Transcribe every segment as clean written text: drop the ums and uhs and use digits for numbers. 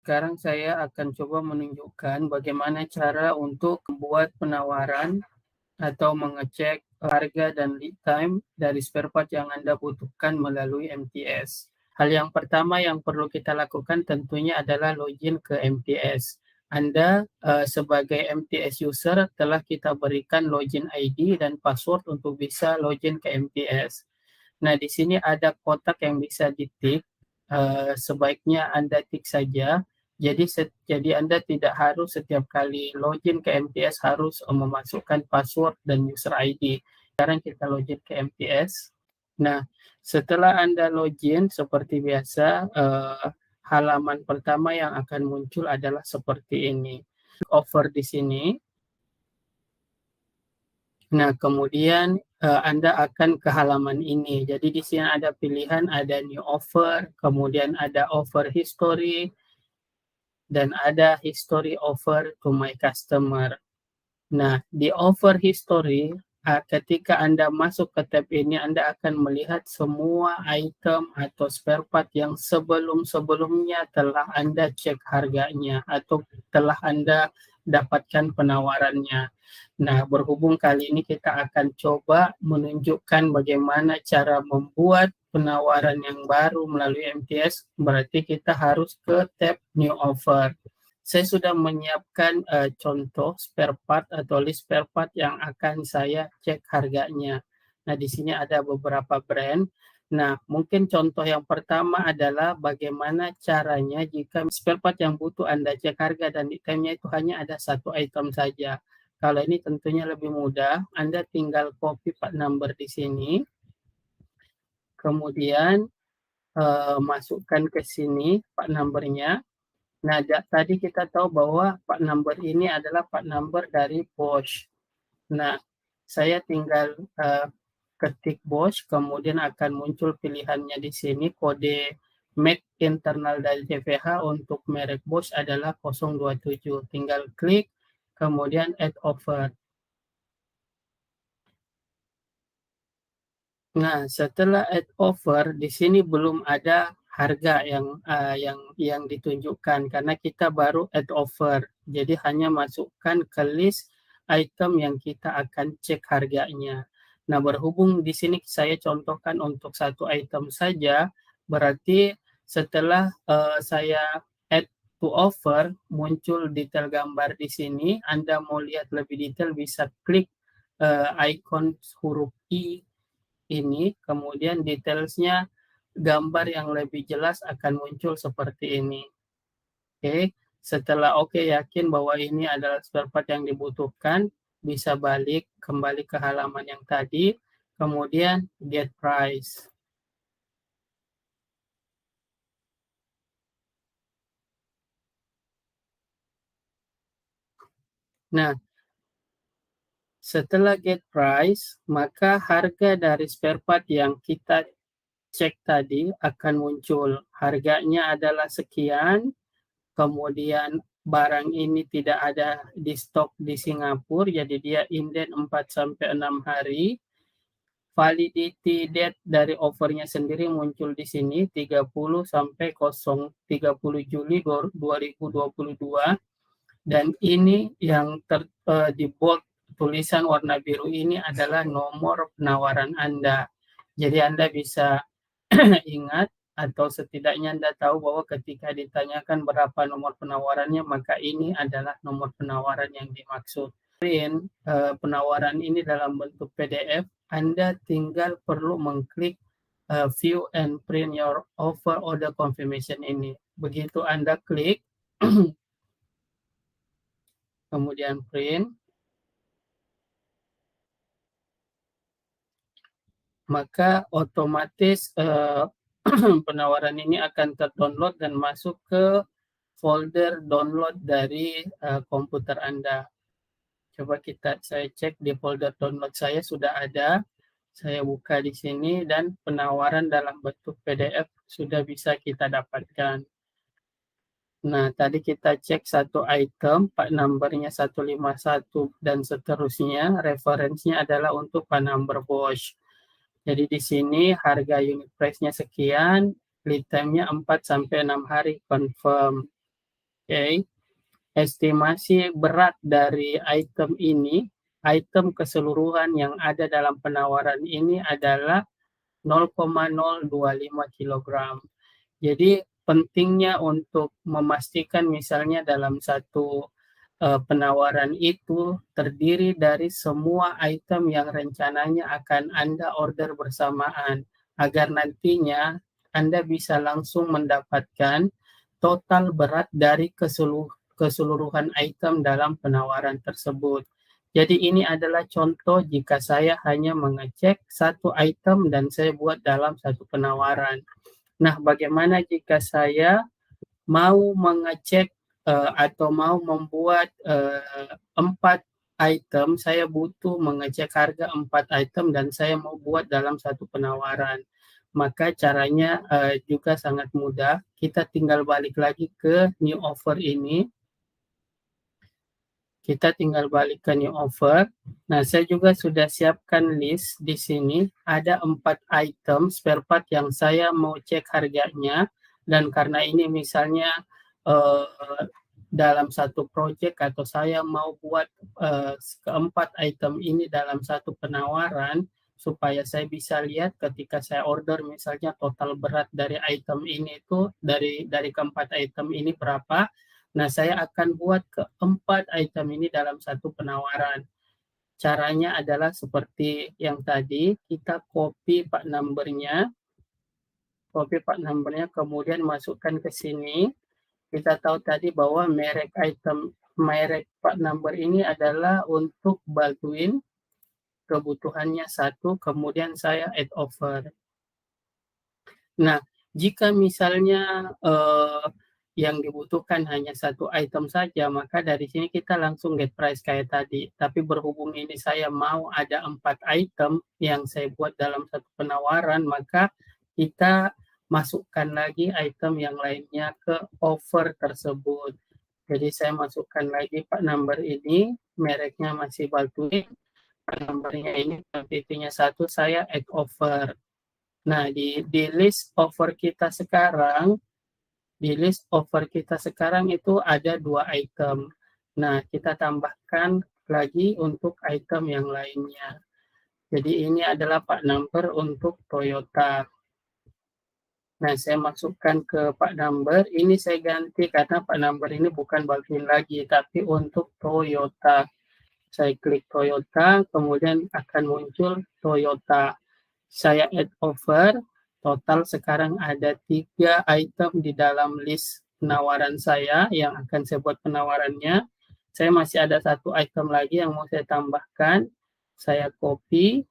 sekarang saya akan coba menunjukkan bagaimana cara untuk membuat penawaran atau mengecek harga dan lead time dari spare part yang Anda butuhkan melalui MTS. Hal yang pertama yang perlu kita lakukan tentunya adalah login ke MTS. Anda sebagai MTS user telah kita berikan login ID dan password untuk bisa login ke MTS. Nah, di sini ada kotak yang bisa ditik. Sebaiknya Anda tik saja. Jadi Anda tidak harus setiap kali login ke MTS harus memasukkan password dan user ID. Sekarang kita login ke MTS. Nah, setelah Anda login seperti biasa, halaman pertama yang akan muncul adalah seperti ini. Offer di sini. Nah, kemudian Anda akan ke halaman ini. Jadi di sini ada pilihan, ada new offer, kemudian ada offer history, dan ada history offer to my customer. Nah, di offer history, ketika Anda masuk ke tab ini, Anda akan melihat semua item atau spare part yang sebelum-sebelumnya telah Anda cek harganya atau telah Anda dapatkan penawarannya. Nah, berhubung kali ini kita akan coba menunjukkan bagaimana cara membuat penawaran yang baru melalui MTS, berarti kita harus ke tab New Offer. Saya sudah menyiapkan contoh spare part atau list spare part yang akan saya cek harganya. Nah, di sini ada beberapa brand. Nah, mungkin contoh yang pertama adalah bagaimana caranya jika spare part yang butuh Anda cek harga dan itemnya itu hanya ada satu item saja. Kalau ini tentunya lebih mudah, Anda tinggal copy part number di sini. Kemudian masukkan ke sini part numbernya. Nah, tadi kita tahu bahwa part number ini adalah part number dari Bosch. Nah, saya tinggal ketik Bosch, kemudian akan muncul pilihannya di sini. Kode MAC internal dari CVH untuk merek Bosch adalah 027. Tinggal klik, kemudian add offer. Nah, setelah add offer, di sini belum ada harga yang ditunjukkan karena kita baru add offer. Jadi hanya masukkan ke list item yang kita akan cek harganya. Nah, berhubung di sini saya contohkan untuk satu item saja, berarti setelah saya add to offer, muncul detail gambar di sini. Anda mau lihat lebih detail bisa klik icon huruf I ini, kemudian detailsnya gambar yang lebih jelas akan muncul seperti ini. Oke, setelah yakin bahwa ini adalah spare part yang dibutuhkan, bisa balik kembali ke halaman yang tadi, kemudian get price. Nah, setelah get price, maka harga dari spare part yang kita cek tadi akan muncul. Harganya adalah sekian, kemudian barang ini tidak ada di stok di Singapura, jadi dia inden 4-6 hari. Validity date dari offernya sendiri muncul di sini 30 sampai 30 Juli 2022. Dan ini yang di bold tulisan warna biru ini adalah nomor penawaran Anda. Jadi Anda bisa ingat atau setidaknya Anda tahu bahwa ketika ditanyakan berapa nomor penawarannya, maka ini adalah nomor penawaran yang dimaksud. Penawaran ini dalam bentuk PDF, Anda tinggal perlu mengklik view and print your offer order confirmation ini. Begitu Anda klik, kemudian print, maka otomatis penawaran ini akan terdownload dan masuk ke folder download dari komputer Anda. Coba saya cek di folder download saya sudah ada. Saya buka di sini dan penawaran dalam bentuk PDF sudah bisa kita dapatkan. Nah, tadi kita cek satu item, part numbernya 151 dan seterusnya. Referensinya adalah untuk part number Bosch. Jadi di sini harga unit price-nya sekian, lead time-nya 4-6 hari confirm. Oke. Estimasi berat dari item ini, item keseluruhan yang ada dalam penawaran ini adalah 0,025 kilogram. Jadi pentingnya untuk memastikan misalnya dalam satu penawaran itu terdiri dari semua item yang rencananya akan Anda order bersamaan, agar nantinya Anda bisa langsung mendapatkan total berat dari keseluruhan item dalam penawaran tersebut. Jadi ini adalah contoh jika saya hanya mengecek satu item dan saya buat dalam satu penawaran. Nah, bagaimana jika saya mau mengecek atau mau membuat 4 item, saya butuh mengecek harga 4 item dan saya mau buat dalam satu penawaran. Maka caranya juga sangat mudah. Kita tinggal balik lagi ke new offer ini. Kita tinggal balik ke new offer. Nah, saya juga sudah siapkan list di sini. Ada 4 item spare part yang saya mau cek harganya. Dan karena ini misalnya dalam satu project atau saya mau buat keempat item ini dalam satu penawaran, supaya saya bisa lihat ketika saya order misalnya total berat dari item ini itu dari keempat item ini berapa. Nah, saya akan buat keempat item ini dalam satu penawaran. Caranya adalah seperti yang tadi, kita copy part number-nya, kemudian masukkan ke sini. Kita tahu tadi bahwa merek part number ini adalah untuk Baldwin, kebutuhannya 1, kemudian saya add offer. Nah, jika misalnya yang dibutuhkan hanya satu item saja, maka dari sini kita langsung get price kayak tadi. Tapi berhubung ini saya mau ada 4 item yang saya buat dalam satu penawaran, maka kita masukkan lagi item yang lainnya ke offer tersebut. Jadi saya masukkan lagi part number ini, mereknya masih Baldwin, part numbernya ini, quantity-nya 1, saya add offer. Nah, di list offer kita sekarang, itu ada 2 item. Nah, kita tambahkan lagi untuk item yang lainnya. Jadi ini adalah part number untuk Toyota. Nah, saya masukkan ke part number. Ini saya ganti karena part number ini bukan Baldwin lagi, tapi untuk Toyota. Saya klik Toyota, kemudian akan muncul Toyota. Saya add offer. Total sekarang ada 3 item di dalam list penawaran saya yang akan saya buat penawarannya. Saya masih ada 1 item lagi yang mau saya tambahkan. Saya copy.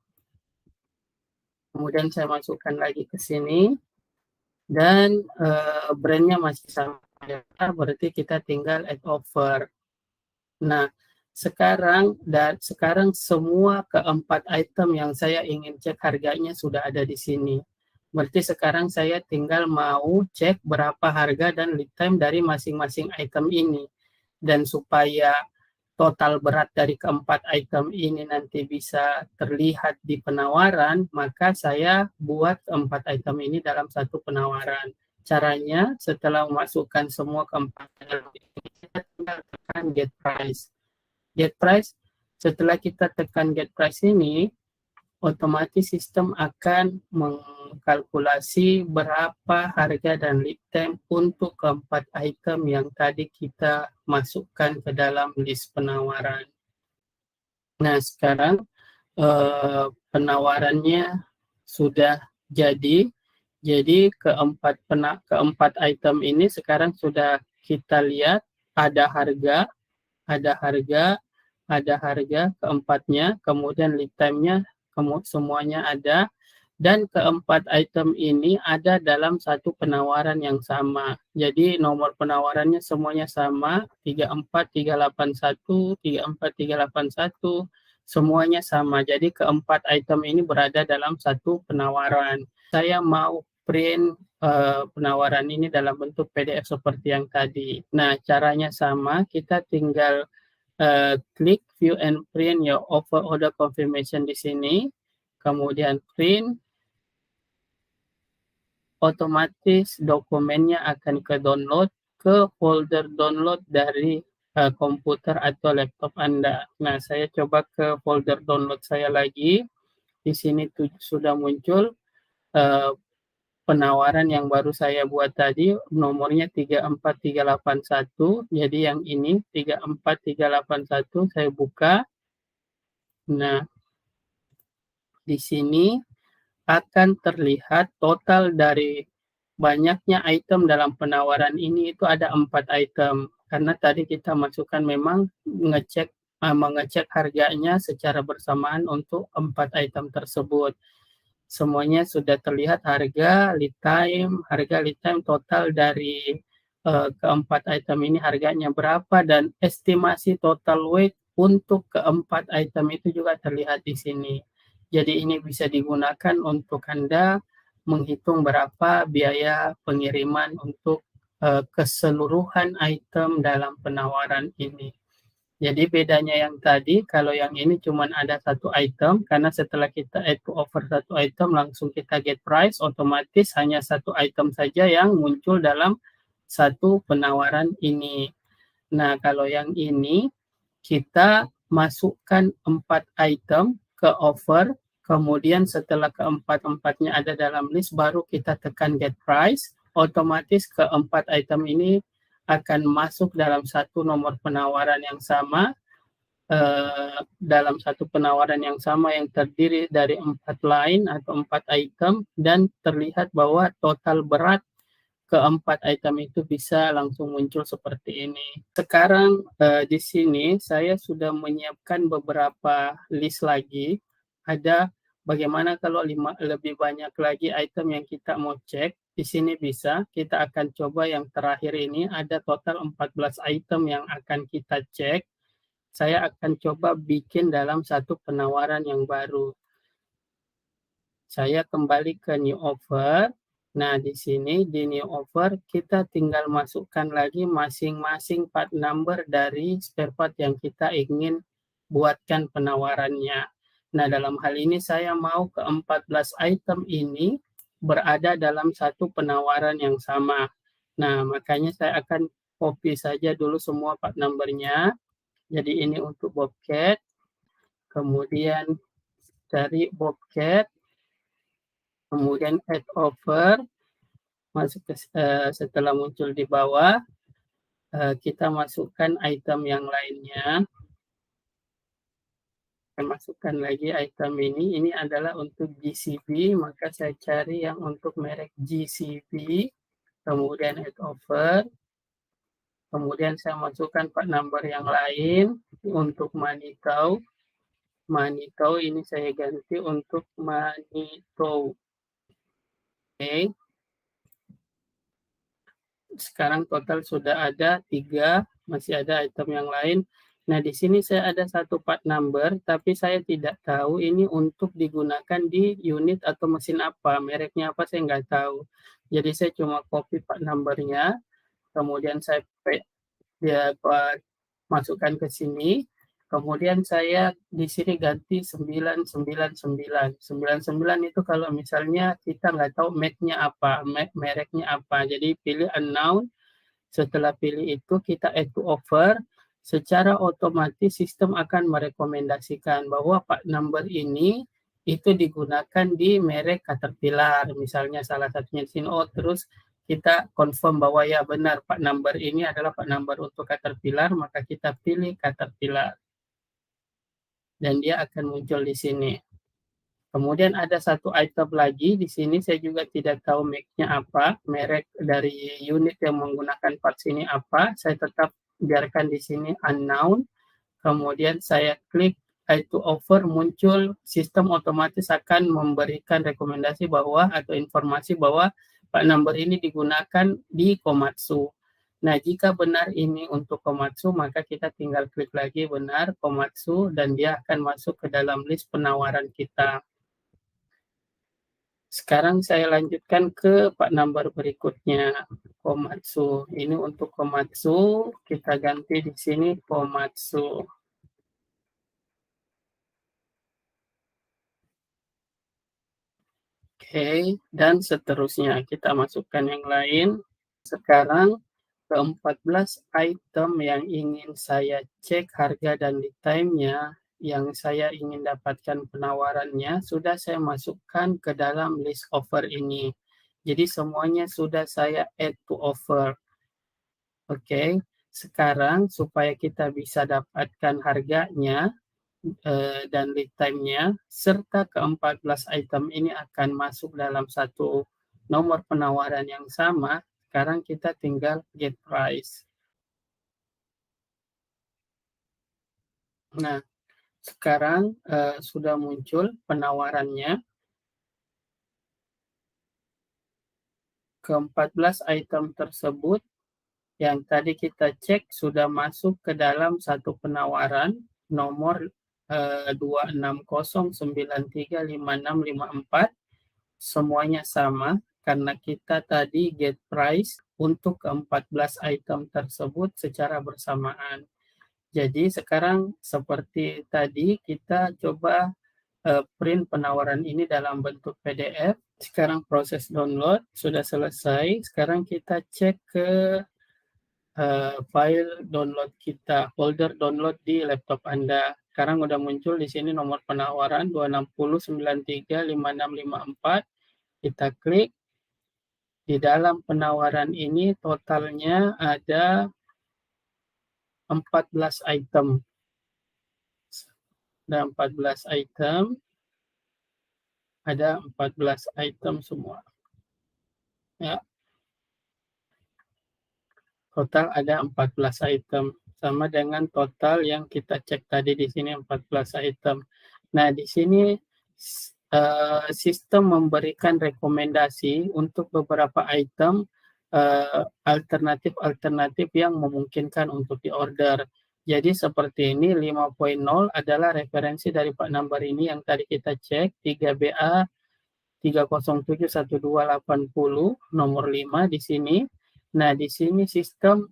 Kemudian saya masukkan lagi ke sini. Dan brandnya masih sama. Berarti kita tinggal add offer. Nah, sekarang semua keempat item yang saya ingin cek harganya sudah ada di sini. Berarti sekarang saya tinggal mau cek berapa harga dan lead time dari masing-masing item ini. Dan supaya total berat dari keempat item ini nanti bisa terlihat di penawaran, maka saya buat keempat item ini dalam satu penawaran. Caranya, setelah memasukkan semua keempat item ini, kita tinggal tekan get price. Get price, setelah kita tekan get price ini, otomatis sistem akan mengkalkulasi berapa harga dan lead time untuk keempat item yang tadi kita masukkan ke dalam list penawaran. Nah, sekarang penawarannya sudah jadi. Jadi keempat item ini sekarang sudah kita lihat ada harga keempatnya, kemudian lead time-nya semuanya ada, dan keempat item ini ada dalam satu penawaran yang sama. Jadi nomor penawarannya semuanya sama, 34381, 34381, semuanya sama. Jadi keempat item ini berada dalam satu penawaran. Saya mau print penawaran ini dalam bentuk PDF seperti yang tadi. Nah, caranya sama, kita tinggal klik view and print your offer order confirmation di sini, kemudian print, otomatis dokumennya akan ke download ke folder download dari komputer atau laptop Anda. Nah, saya coba ke folder download saya lagi. Di sini sudah muncul uh, penawaran yang baru saya buat tadi, nomornya 34381. Jadi yang ini 34381 saya buka. Nah, di sini akan terlihat total dari banyaknya item dalam penawaran ini itu ada 4 item. Karena tadi kita masukkan memang mengecek harganya secara bersamaan untuk 4 item tersebut. Semuanya sudah terlihat harga lead time total dari keempat item ini harganya berapa, dan estimasi total weight untuk keempat item itu juga terlihat di sini. Jadi ini bisa digunakan untuk Anda menghitung berapa biaya pengiriman untuk keseluruhan item dalam penawaran ini. Jadi bedanya yang tadi, kalau yang ini cuma ada satu item, karena setelah kita add to offer satu item, langsung kita get price, otomatis hanya satu item saja yang muncul dalam satu penawaran ini. Nah, kalau yang ini, kita masukkan 4 item ke offer, kemudian setelah keempat-empatnya ada dalam list, baru kita tekan get price, otomatis keempat item ini akan masuk dalam satu nomor penawaran yang sama, dalam satu penawaran yang sama yang terdiri dari 4 line atau 4 item, dan terlihat bahwa total berat keempat item itu bisa langsung muncul seperti ini. Sekarang di sini saya sudah menyiapkan beberapa list lagi. Ada bagaimana kalau lebih banyak lagi item yang kita mau cek. Di sini bisa, kita akan coba yang terakhir ini, ada total 14 item yang akan kita cek. Saya akan coba bikin dalam satu penawaran yang baru. Saya kembali ke new offer. Nah, di sini di new offer kita tinggal masukkan lagi masing-masing part number dari spare part yang kita ingin buatkan penawarannya. Nah, dalam hal ini saya mau ke 14 item ini berada dalam satu penawaran yang sama. Nah, makanya saya akan copy saja dulu semua part numbernya. Jadi ini untuk Bobcat, kemudian cari Bobcat, kemudian add offer, masuk ke setelah muncul di bawah, kita masukkan item yang lainnya. Saya masukkan lagi item ini adalah untuk GCB, maka saya cari yang untuk merek GCB, kemudian add offer, kemudian saya masukkan part number yang lain untuk Manito. Manito ini saya ganti untuk Manito. Oke. Sekarang total sudah ada 3, masih ada item yang lain. Nah, di sini saya ada satu part number, tapi saya tidak tahu ini untuk digunakan di unit atau mesin apa, mereknya apa saya nggak tahu. Jadi saya cuma copy part numbernya, kemudian saya masukkan ke sini. Kemudian saya di sini ganti 999. 99 itu kalau misalnya kita nggak tahu make-nya apa, mereknya apa. Jadi pilih unknown. Setelah pilih itu kita add to offer. Secara otomatis sistem akan merekomendasikan bahwa part number ini itu digunakan di merek Caterpillar. Misalnya salah satunya di sini. Oh, terus kita confirm bahwa ya benar part number ini adalah part number untuk Caterpillar, maka kita pilih Caterpillar. Dan dia akan muncul di sini. Kemudian ada satu item lagi di sini, saya juga tidak tahu make-nya apa, merek dari unit yang menggunakan parts ini apa. Saya tetap biarkan di sini unknown. Kemudian saya klik add to offer, muncul sistem otomatis akan memberikan rekomendasi bahwa atau informasi bahwa part number ini digunakan di Komatsu. Nah, jika benar ini untuk Komatsu, maka kita tinggal klik lagi benar Komatsu dan dia akan masuk ke dalam list penawaran kita. Sekarang saya lanjutkan ke part number berikutnya, Komatsu. Ini untuk Komatsu, kita ganti di sini Komatsu. Oke, dan seterusnya kita masukkan yang lain. Sekarang ke-14 item yang ingin saya cek harga dan lead time-nya, yang saya ingin dapatkan penawarannya, sudah saya masukkan ke dalam list offer ini. Jadi semuanya sudah saya add to offer. Oke, sekarang supaya kita bisa dapatkan harganya dan lead time-nya, serta ke-14 item ini akan masuk dalam satu nomor penawaran yang sama, sekarang kita tinggal get price. Nah, sekarang sudah muncul penawarannya. Ke-14 item tersebut yang tadi kita cek sudah masuk ke dalam satu penawaran nomor 260935654. Semuanya sama karena kita tadi get price untuk ke-14 item tersebut secara bersamaan. Jadi sekarang seperti tadi kita coba print penawaran ini dalam bentuk PDF. Sekarang proses download sudah selesai. Sekarang kita cek ke file download kita, folder download di laptop Anda. Sekarang udah muncul di sini nomor penawaran 260935654. Kita klik. Di dalam penawaran ini totalnya ada 14 item. Ada 14 item. Ada 14 item semua. Ya. Total ada 14 item. Sama dengan total yang kita cek tadi di sini 14 item. Nah, di sini sistem memberikan rekomendasi untuk beberapa item alternatif-alternatif yang memungkinkan untuk diorder. Jadi seperti ini 5.0 adalah referensi dari Pak number ini yang tadi kita cek 3BA 3071280 nomor 5 di sini. Nah, di sini sistem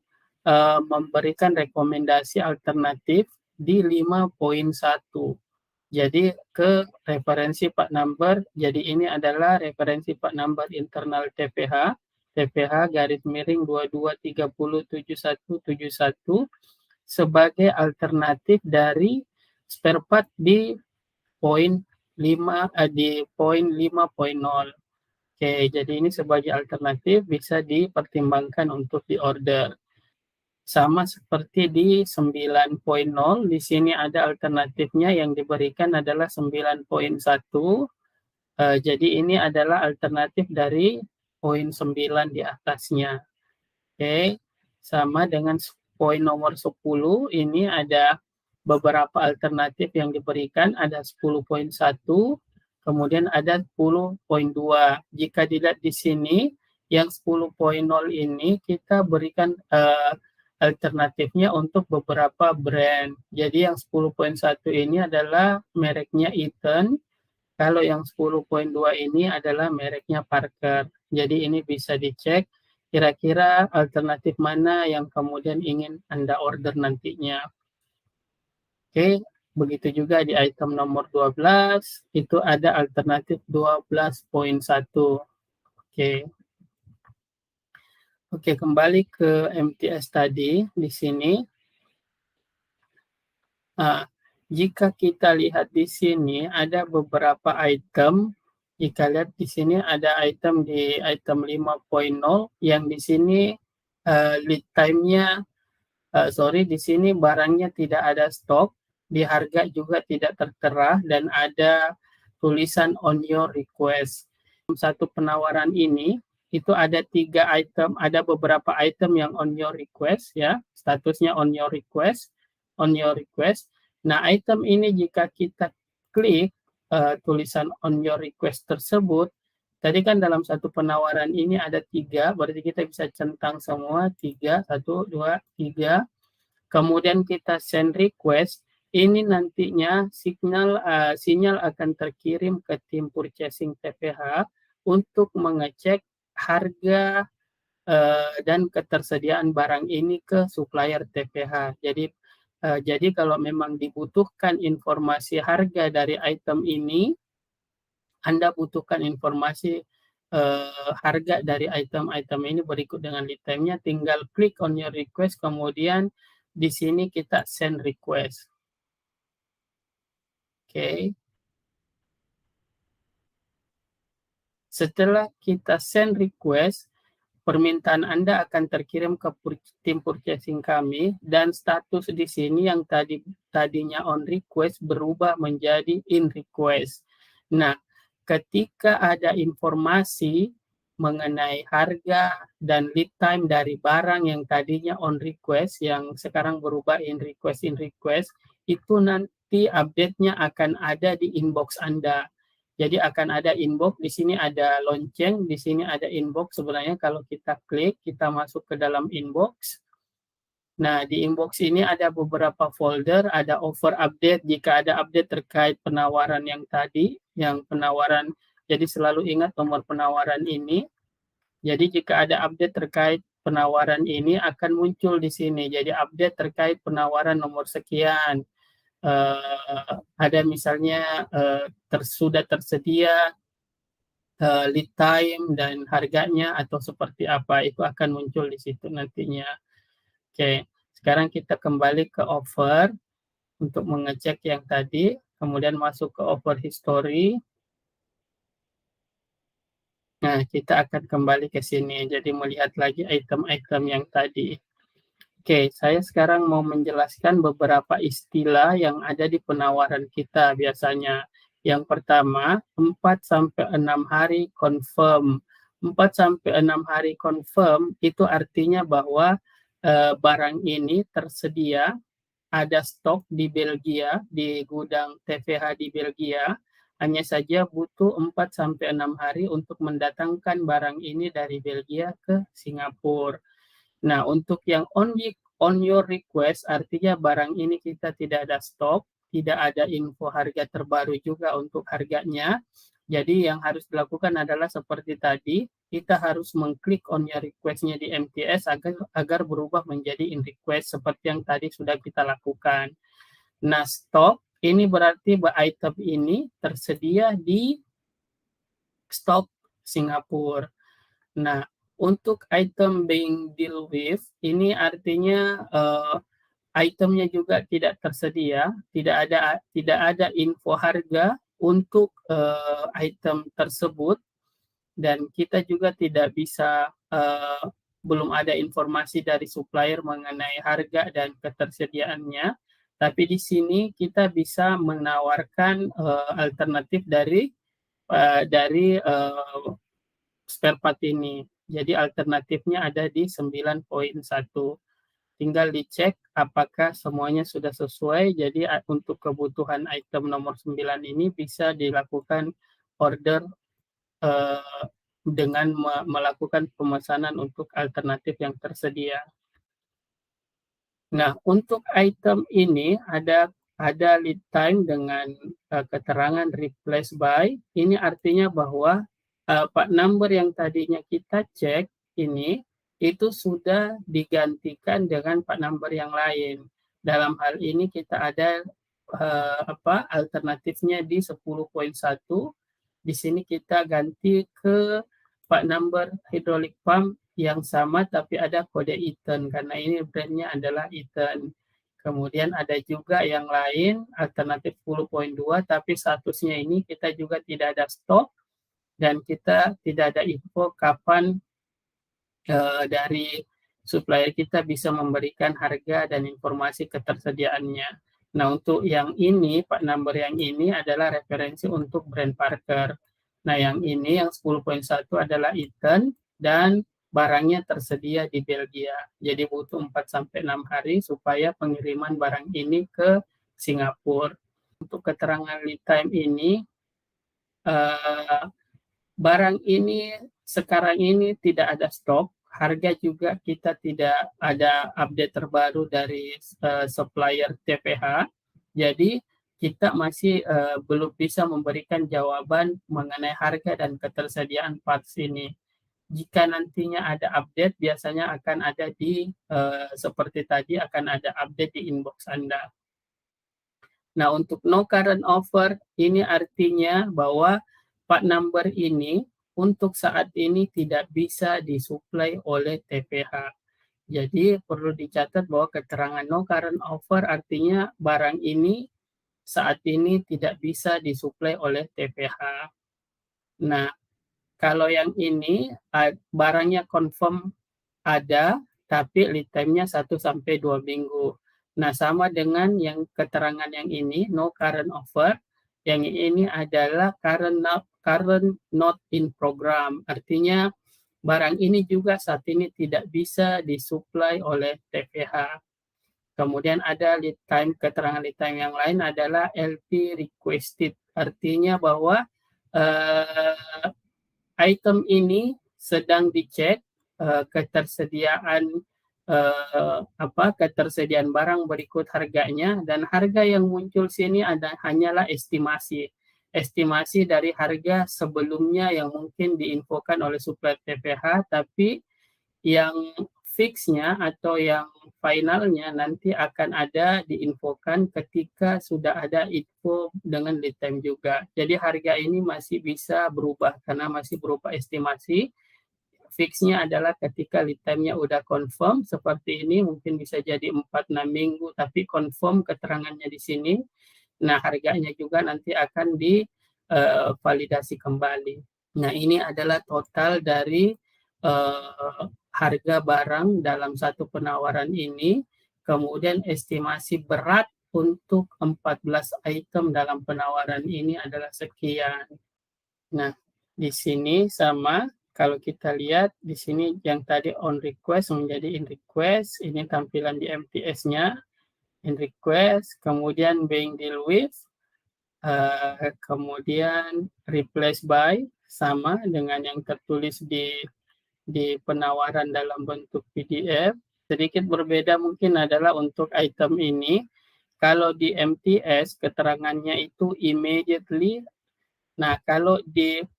memberikan rekomendasi alternatif di 5.1. Jadi ke referensi Pak number, jadi ini adalah referensi Pak number internal TPH garis miring 22307171 sebagai alternatif dari spare part di poin 5.0. Oke, jadi ini sebagai alternatif bisa dipertimbangkan untuk diorder. Sama seperti di 9.0, di sini ada alternatifnya yang diberikan adalah 9.1. Jadi ini adalah alternatif dari poin 9 di atasnya. Oke, sama dengan poin nomor 10, ini ada beberapa alternatif yang diberikan, ada 10.1, kemudian ada 10.2. Jika dilihat di sini, yang 10.0 ini kita berikan alternatifnya untuk beberapa brand. Jadi yang 10.1 ini adalah mereknya Eaton. Kalau yang 10.2 ini adalah mereknya Parker. Jadi ini bisa dicek kira-kira alternatif mana yang kemudian ingin Anda order nantinya. Oke, begitu juga di item nomor 12, itu ada alternatif 12.1. Oke. Oke, kembali ke MTS tadi di sini. Nah, jika kita lihat di sini ada beberapa item. Jika lihat di sini ada item di item 5.0 yang di sini lead time-nya di sini barangnya tidak ada stok, di harga juga tidak tertera dan ada tulisan on your request. Satu penawaran ini itu ada 3 item, ada beberapa item yang on your request ya, statusnya on your request. Nah, item ini jika kita klik tulisan on your request tersebut, tadi kan dalam satu penawaran ini ada 3, berarti kita bisa centang semua 3, 1, 2, 3. Kemudian kita send request, ini nantinya sinyal akan terkirim ke tim purchasing TPH untuk mengecek harga dan ketersediaan barang ini ke supplier TPH. Jadi kalau memang dibutuhkan informasi harga dari item ini, Anda butuhkan informasi harga dari item-item ini berikut dengan lead time-nya, tinggal klik on your request, kemudian di sini kita send request. Oke. Setelah kita send request, permintaan Anda akan terkirim ke tim purchasing kami, dan status di sini yang tadinya on request berubah menjadi in request. Nah, ketika ada informasi mengenai harga dan lead time dari barang yang tadinya on request, yang sekarang berubah in request, itu nanti update-nya akan ada di inbox Anda. Jadi akan ada inbox, di sini ada lonceng, di sini ada inbox. Sebenarnya kalau kita klik, kita masuk ke dalam inbox. Nah, di inbox ini ada beberapa folder, ada offer update, jika ada update terkait penawaran yang tadi, yang penawaran, jadi selalu ingat nomor penawaran ini. Jadi jika ada update terkait penawaran ini akan muncul di sini. Jadi update terkait penawaran nomor sekian. Ada misalnya sudah tersedia lead time dan harganya atau seperti apa, itu akan muncul di situ nantinya. Oke, sekarang kita kembali ke offer untuk mengecek yang tadi, kemudian masuk ke offer history. Nah, kita akan kembali ke sini, jadi melihat lagi item-item yang tadi. Oke, saya sekarang mau menjelaskan beberapa istilah yang ada di penawaran kita biasanya. Yang pertama, 4-6 hari confirm. 4-6 hari confirm itu artinya bahwa barang ini tersedia, ada stok di Belgia, di gudang TVH di Belgia, hanya saja butuh 4-6 hari untuk mendatangkan barang ini dari Belgia ke Singapura. Nah, untuk yang on your request, artinya barang ini kita tidak ada stok, tidak ada info harga terbaru juga untuk harganya. Jadi yang harus dilakukan adalah seperti tadi, kita harus mengklik on your request-nya di MTS agar berubah menjadi in request seperti yang tadi sudah kita lakukan. Nah, stok ini berarti item ini tersedia di stok Singapura. Nah, untuk item being deal with, ini artinya itemnya juga tidak tersedia, tidak ada info harga untuk item tersebut, dan kita juga tidak bisa belum ada informasi dari supplier mengenai harga dan ketersediaannya. Tapi di sini kita bisa menawarkan alternatif dari spare part ini. Jadi alternatifnya ada di 9.1. Tinggal dicek apakah semuanya sudah sesuai. Jadi untuk kebutuhan item nomor 9 ini bisa dilakukan order dengan melakukan pemesanan untuk alternatif yang tersedia. Nah, untuk item ini ada lead time dengan keterangan replace by. Ini artinya bahwa part number yang tadinya kita cek ini itu sudah digantikan dengan part number yang lain. Dalam hal ini kita ada alternatifnya di 10.1. Di sini kita ganti ke part number hydraulic pump yang sama tapi ada kode Eaton karena ini brandnya adalah Eaton. Kemudian ada juga yang lain alternatif 10.2 tapi statusnya ini kita juga tidak ada stok dan kita tidak ada info kapan dari supplier kita bisa memberikan harga dan informasi ketersediaannya. Nah, untuk yang ini, part number yang ini adalah referensi untuk brand Parker. Nah, yang ini, yang 10.1 adalah Eaton dan barangnya tersedia di Belgia. Jadi butuh 4-6 hari supaya pengiriman barang ini ke Singapura. Untuk keterangan lead time ini, barang ini sekarang ini tidak ada stok, harga juga kita tidak ada update terbaru dari supplier TPH. Jadi kita masih belum bisa memberikan jawaban mengenai harga dan ketersediaan parts ini. Jika nantinya ada update, biasanya akan ada di seperti tadi akan ada update di inbox Anda. Nah, untuk no current offer ini artinya bahwa part number ini untuk saat ini tidak bisa disuplai oleh TPH. Jadi perlu dicatat bahwa keterangan no current offer artinya barang ini saat ini tidak bisa disuplai oleh TPH. Nah, kalau yang ini barangnya confirm ada, tapi lead time-nya 1 sampai 2 minggu. Nah, sama dengan yang keterangan yang ini, no current offer, yang ini adalah current not in program. Artinya barang ini juga saat ini tidak bisa disuplai oleh TPH. Kemudian ada lead time, keterangan lead time yang lain adalah LP requested. Artinya bahwa item ini sedang dicek ketersediaan ketersediaan barang berikut harganya, dan harga yang muncul sini hanyalah estimasi dari harga sebelumnya yang mungkin diinfokan oleh supplier TPH, tapi yang fixnya atau yang finalnya nanti akan ada diinfokan ketika sudah ada info dengan lead time juga. Jadi harga ini masih bisa berubah karena masih berupa estimasi. Fixnya adalah ketika lead time-nya udah confirm seperti ini, mungkin bisa jadi 4-6 minggu, tapi confirm keterangannya di sini. Nah, harganya juga nanti akan divalidasi kembali. Nah, ini adalah total dari harga barang dalam satu penawaran ini, kemudian estimasi berat untuk 14 item dalam penawaran ini adalah sekian. Nah, di sini sama, kalau kita lihat di sini yang tadi on request menjadi in request, ini tampilan di MTS-nya, in request, kemudian being deal with, kemudian replace by, sama dengan yang tertulis di penawaran dalam bentuk PDF. Sedikit berbeda mungkin adalah untuk item ini. Kalau di MTS keterangannya itu immediately. Nah, kalau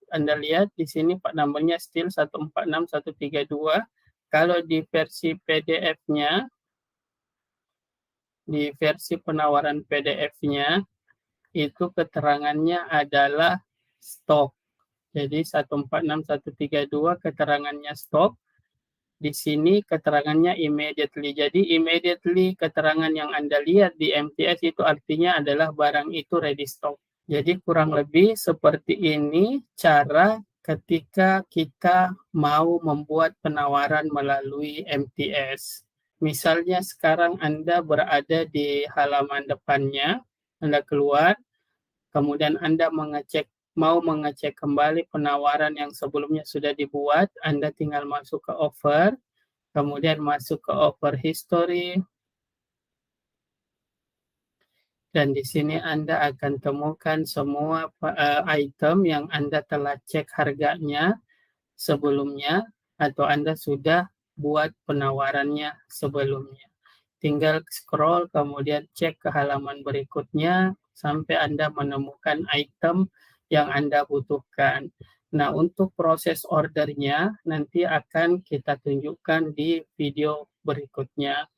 Anda lihat di sini Pak nomornya still 146132. Kalau di versi PDF-nya, di versi penawaran PDF-nya itu keterangannya adalah stok. Jadi 146132 keterangannya stok. Di sini keterangannya immediately. Jadi immediately keterangan yang Anda lihat di MTS itu artinya adalah barang itu ready stock. Jadi kurang lebih seperti ini cara ketika kita mau membuat penawaran melalui MTS. Misalnya sekarang Anda berada di halaman depannya, Anda keluar, kemudian Anda mau mengecek kembali penawaran yang sebelumnya sudah dibuat, Anda tinggal masuk ke offer, kemudian masuk ke offer history, dan di sini Anda akan temukan semua item yang Anda telah cek harganya sebelumnya atau Anda sudah buat penawarannya sebelumnya. Tinggal scroll, kemudian cek ke halaman berikutnya sampai Anda menemukan item yang Anda butuhkan. Nah, untuk proses ordernya nanti akan kita tunjukkan di video berikutnya.